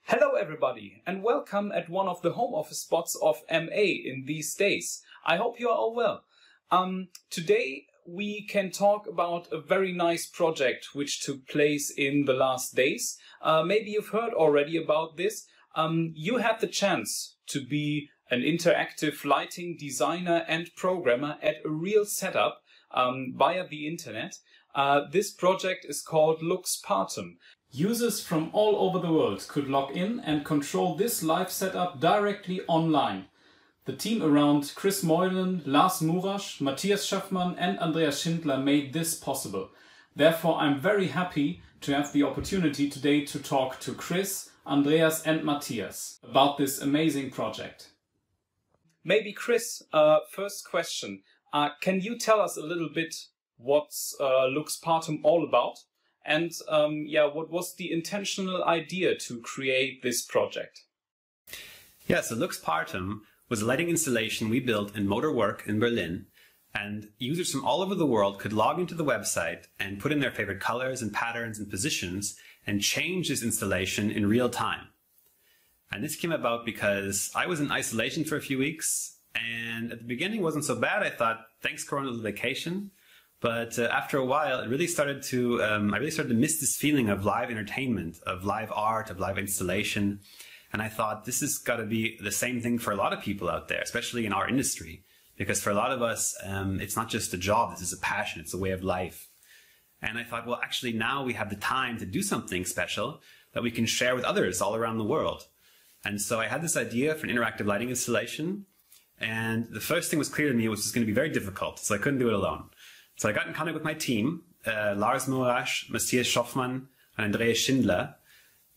Hello everybody and welcome at one of the home office spots of MA in these days. I hope you are all well. Today we can talk about a very nice project which took place in the last days. Maybe you've heard already about this. You had the chance to be an interactive lighting designer and programmer at a real setup via the internet. This project is called LuxPartum. Users from all over the world could log in and control this live setup directly online. The team around Chris Moylan, Lars Murasch, Matthias Schaffmann and Andreas Schindler made this possible. Therefore, I'm very happy to have the opportunity today to talk to Chris, Andreas and Matthias about this amazing project. Maybe Chris, first question. Can you tell us a little bit what's LuxPartum all about? And what was the intentional idea to create this project? Yeah, so LuxPartum was a lighting installation we built in Motorwork in Berlin, and users from all over the world could log into the website and put in their favorite colors and patterns and positions and change this installation in real time. And this came about because I was in isolation for a few weeks, and at the beginning it wasn't so bad. I thought, thanks Corona, little vacation. But after a while, it really started to, I really started to miss this feeling of live entertainment, of live art, of live installation. And I thought this has got to be the same thing for a lot of people out there, especially in our industry. Because for a lot of us, it's not just a job, this is a passion, it's a way of life. And I thought, well, actually now we have the time to do something special that we can share with others all around the world. And so I had this idea for an interactive lighting installation. And the first thing was clear to me was it's going to be very difficult, so I couldn't do it alone. So I got in contact with my team, Lars Murasch, Matthias Schaffmann, and Andreas Schindler.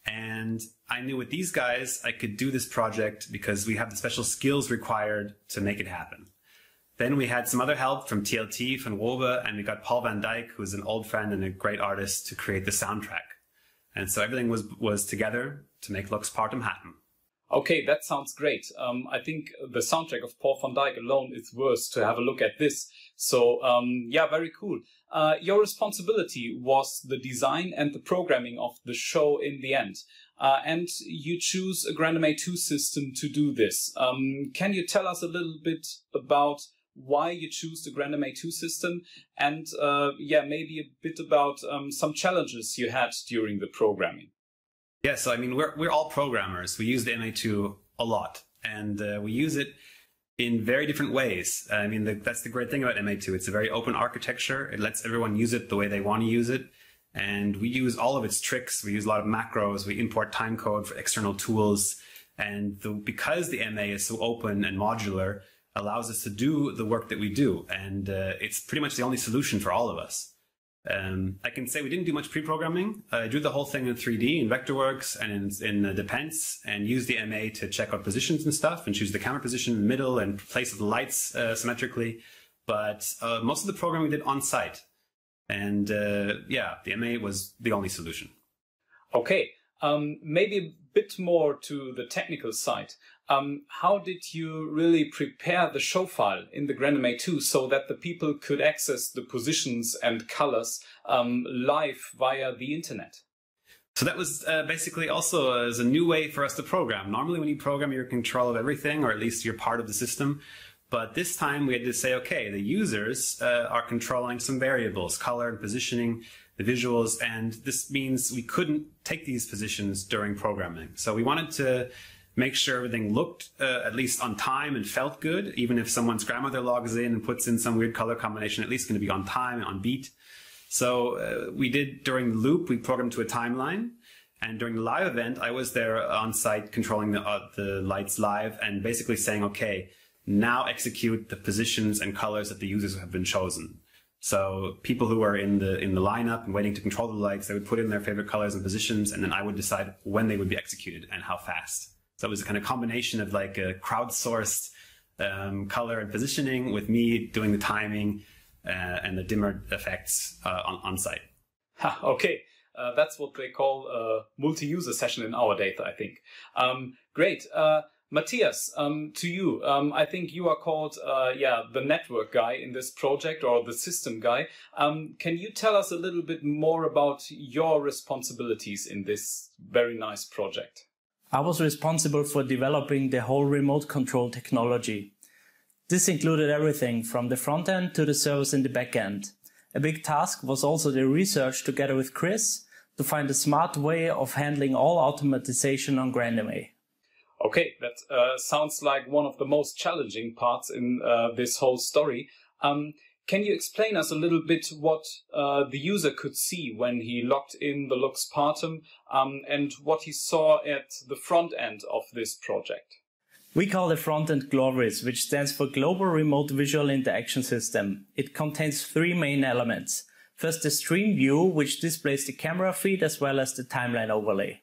And I knew with these guys I could do this project because we have the special skills required to make it happen. Then we had some other help from TLT, van Robe, and we got Paul van Dyk, who's an old friend and a great artist, to create the soundtrack. And so everything was together to make LuxPartum happen. Okay, that sounds great. I think the soundtrack of Paul van Dyk alone is worth to have a look at this. So, yeah, very cool. Your responsibility was the design and the programming of the show in the end. And you choose a GrandMA 2 system to do this. Can you tell us a little bit about why you choose the GrandMA 2 system? And, yeah, maybe a bit about some challenges you had during the programming. Yeah, so I mean, we're all programmers. We use the MA2 a lot, and we use it in very different ways. I mean, that's the great thing about MA2. It's a very open architecture. It lets everyone use it the way they want to use it. And we use all of its tricks. We use a lot of macros. We import timecode for external tools. And because the MA is so open and modular, allows us to do the work that we do. And it's pretty much the only solution for all of us. I can say we didn't do much pre-programming. I drew the whole thing in 3D, in Vectorworks and in Depends, and used the MA to check out positions and stuff, and choose the camera position in the middle and place the lights symmetrically. But most of the programming we did on site. And yeah, the MA was the only solution. Okay, maybe a bit more to the technical side. How did you really prepare the show file in the GrandMA 2 so that the people could access the positions and colors live via the internet? So that was basically also as a new way for us to program. Normally when you program, you're in control of everything, or at least you're part of the system. But this time we had to say, okay, the users are controlling some variables, color and positioning, the visuals, and this means we couldn't take these positions during programming. So we wanted to make sure everything looked at least on time and felt good. Even if someone's grandmother logs in and puts in some weird color combination, at least going to be on time and on beat. So we did, during the loop, we programmed to a timeline. And during the live event, I was there on site controlling the lights live and basically saying, okay, now execute the positions and colors that the users have been chosen. So people who are in the lineup and waiting to control the lights, they would put in their favorite colors and positions, and then I would decide when they would be executed and how fast. So it was a kind of combination of like a crowdsourced color and positioning with me doing the timing and the dimmer effects on site. Okay, that's what they call a multi-user session in our data, I think. Great. Matthias, to you, I think you are called the network guy in this project, or the system guy. Can you tell us a little bit more about your responsibilities in this very nice project? I was responsible for developing the whole remote control technology. This included everything from the front end to the servers in the back end. A big task was also the research together with Chris to find a smart way of handling all automatization on GrandMA. Okay, that sounds like one of the most challenging parts in this whole story. Can you explain us a little bit what the user could see when he logged in the LuxPartum and what he saw at the front end of this project? We call the front end GLOVIS, which stands for Global Remote Visual Interaction System. It contains three main elements. First, the stream view, which displays the camera feed as well as the timeline overlay.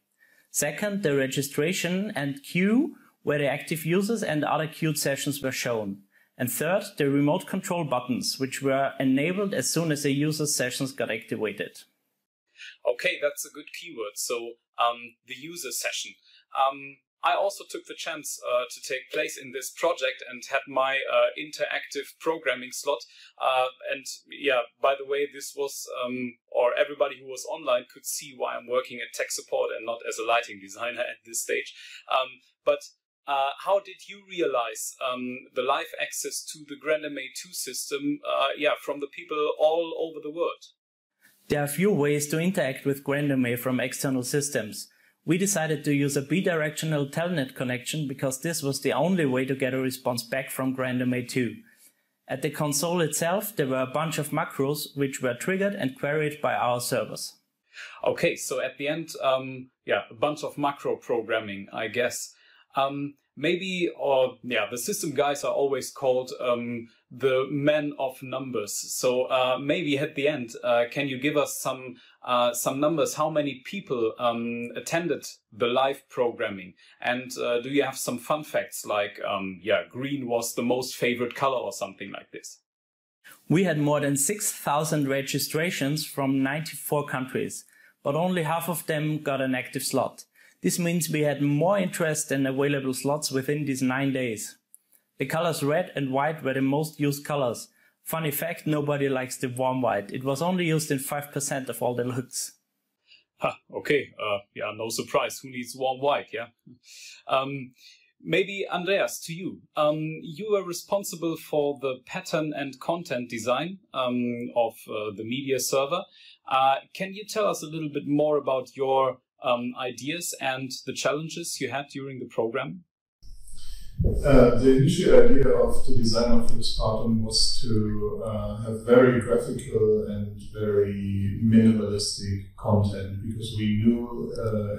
Second, the registration and queue, where the active users and other queued sessions were shown. And third, the remote control buttons, which were enabled as soon as the user's sessions got activated. Okay, that's a good keyword. So the user session. I also took the chance to take place in this project and had my interactive programming slot. And yeah, by the way, this was, or everybody who was online could see why I'm working at tech support and not as a lighting designer at this stage. But how did you realize the live access to the GrandMA 2 system from the people all over the world? There are a few ways to interact with GrandMA from external systems. We decided to use a bidirectional telnet connection because this was the only way to get a response back from GrandMA 2. At the console itself, there were a bunch of macros which were triggered and queried by our servers. Okay, so at the end, a bunch of macro programming, I guess. The system guys are always called the men of numbers. So maybe at the end, can you give us some numbers? How many people attended the live programming? And do you have some fun facts like, green was the most favorite color or something like this? We had more than 6,000 registrations from 94 countries, but only half of them got an active slot. This means we had more interest than available slots within these 9 days. The colors red and white were the most used colors. Funny fact, nobody likes the warm white. It was only used in 5% of all the looks. Okay, no surprise. Who needs warm white, yeah? Maybe Andreas, to you. You were responsible for the pattern and content design of the media server. Can you tell us a little bit more about your ideas and the challenges you had during the program? The initial idea of the design of LuxPartum was to have very graphical and very minimalistic content, because we knew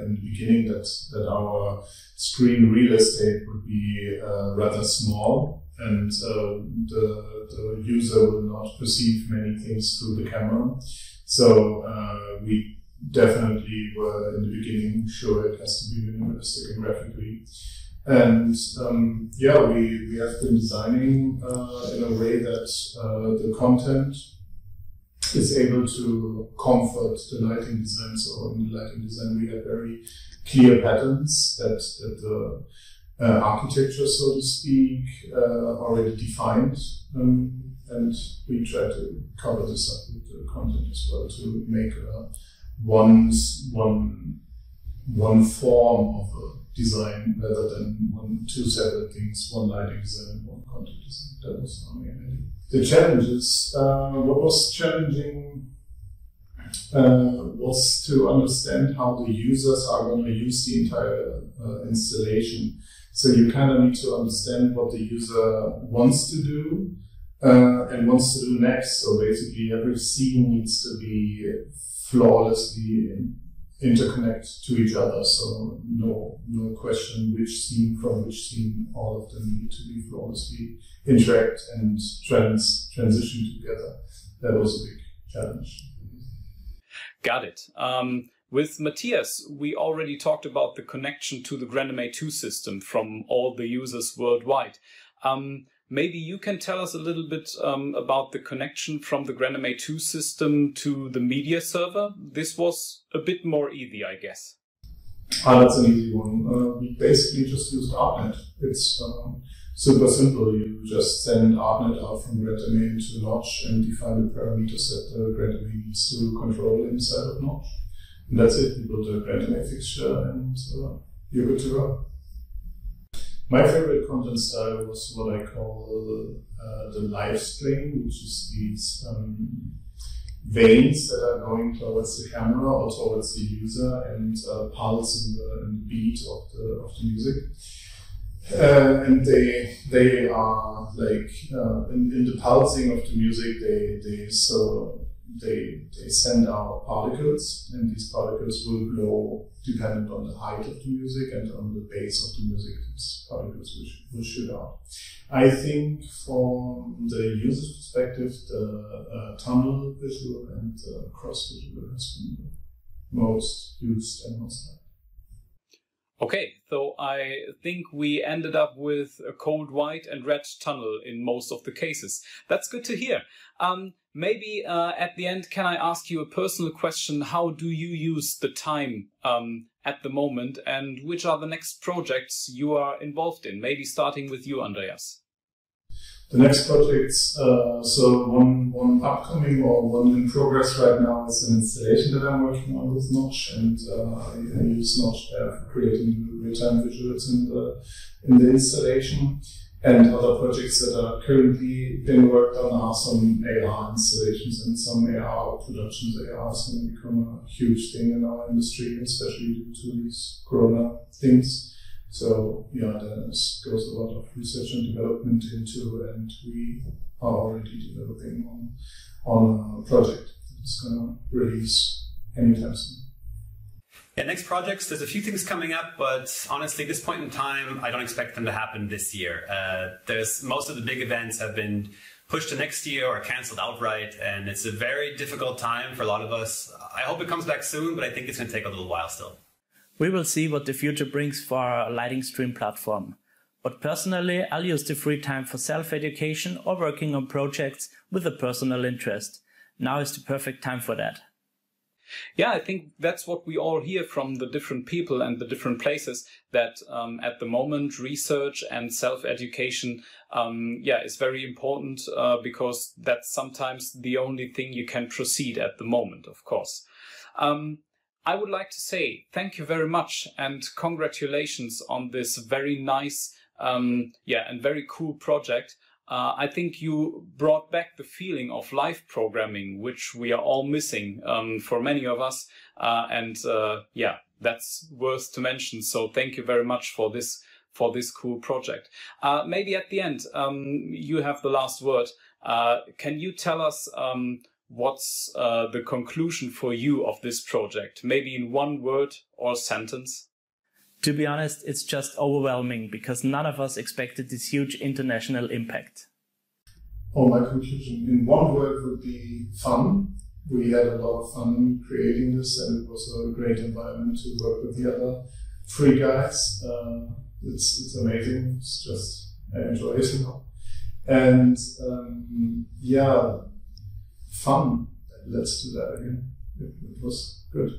in the beginning that our screen real estate would be rather small, and the user will not perceive many things through the camera. So we definitely were in the beginning sure it has to be minimalistic and graphically. And we have been designing in a way that the content is able to comfort the lighting design. So in the lighting design we have very clear patterns that the architecture, so to speak, already defined. And we try to cover this up with the content as well to make one form of a design rather than two separate things, one lighting design and one content design. That was our main idea. The challenges, what was challenging was to understand how the users are going to use the entire installation. So you kind of need to understand what the user wants to do and wants to do next. So basically every scene needs to be flawlessly interconnect to each other. So no question which scene from which scene. All of them need to be flawlessly interact and transition together. That was a big challenge. Got it. With Matthias, we already talked about the connection to the GrandMA 2 system from all the users worldwide. Maybe you can tell us a little bit about the connection from the GrandMA 2 system to the media server. This was a bit more easy, I guess. That's an easy one. We basically just used ArtNet. It's super simple. You just send ArtNet out from GrandMA into Notch and define the parameters that the GrandMA needs to control inside of Notch. And that's it. You build a GrandMA fixture and you're good to go. My favorite content style was what I call the live stream, which is these veins that are going towards the camera or towards the user and pulse in the beat of the music. And they are like in the pulsing of the music, they send out particles, and these particles will glow dependent on the height of the music and on the base of the music. These particles will shoot out. I think from the user's perspective, the tunnel visual and the cross visual has been the most used and most liked. Okay, so I think we ended up with a cold white and red tunnel in most of the cases. That's good to hear. Maybe at the end, can I ask you a personal question? How do you use the time at the moment, and which are the next projects you are involved in? Maybe starting with you, Andreas. The next projects, so one upcoming or one in progress right now is an installation that I'm working on with Notch, and I use Notch for creating real-time visuals in the installation. And other projects that are currently being worked on are some AR installations and some AR productions. AR is going to become a huge thing in our industry, especially due to these Corona things. So yeah, there goes a lot of research and development into, and we are already developing on a project that's going to release anytime soon. Yeah, next projects, there's a few things coming up, but honestly, at this point in time, I don't expect them to happen this year. Most of the big events have been pushed to next year or cancelled outright, and it's a very difficult time for a lot of us. I hope it comes back soon, but I think it's going to take a little while still. We will see what the future brings for our lighting stream platform. But personally, I'll use the free time for self-education or working on projects with a personal interest. Now is the perfect time for that. Yeah, I think that's what we all hear from the different people and the different places, that at the moment research and self-education is very important because that's sometimes the only thing you can proceed at the moment, of course. I would like to say thank you very much and congratulations on this very nice and very cool project. I think you brought back the feeling of live programming, which we are all missing for many of us. That's worth to mention. So thank you very much for this cool project. Maybe at the end, you have the last word. Can you tell us what's the conclusion for you of this project? Maybe in one word or sentence? To be honest, it's just overwhelming because none of us expected this huge international impact. Oh, my conclusion in one word would be fun. We had a lot of fun creating this, and it was a great environment to work with the other three guys. It's amazing. It's just, I enjoy it. And fun. Let's do that again. It was good.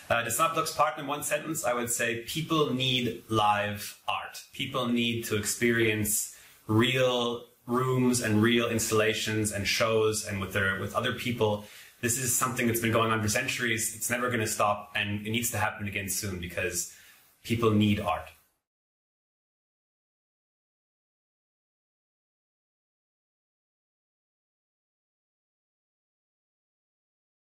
To sum up Lux Part in one sentence, I would say people need live art. People need to experience real rooms and real installations and shows and with other people. This is something that's been going on for centuries. It's never going to stop, and it needs to happen again soon because people need art.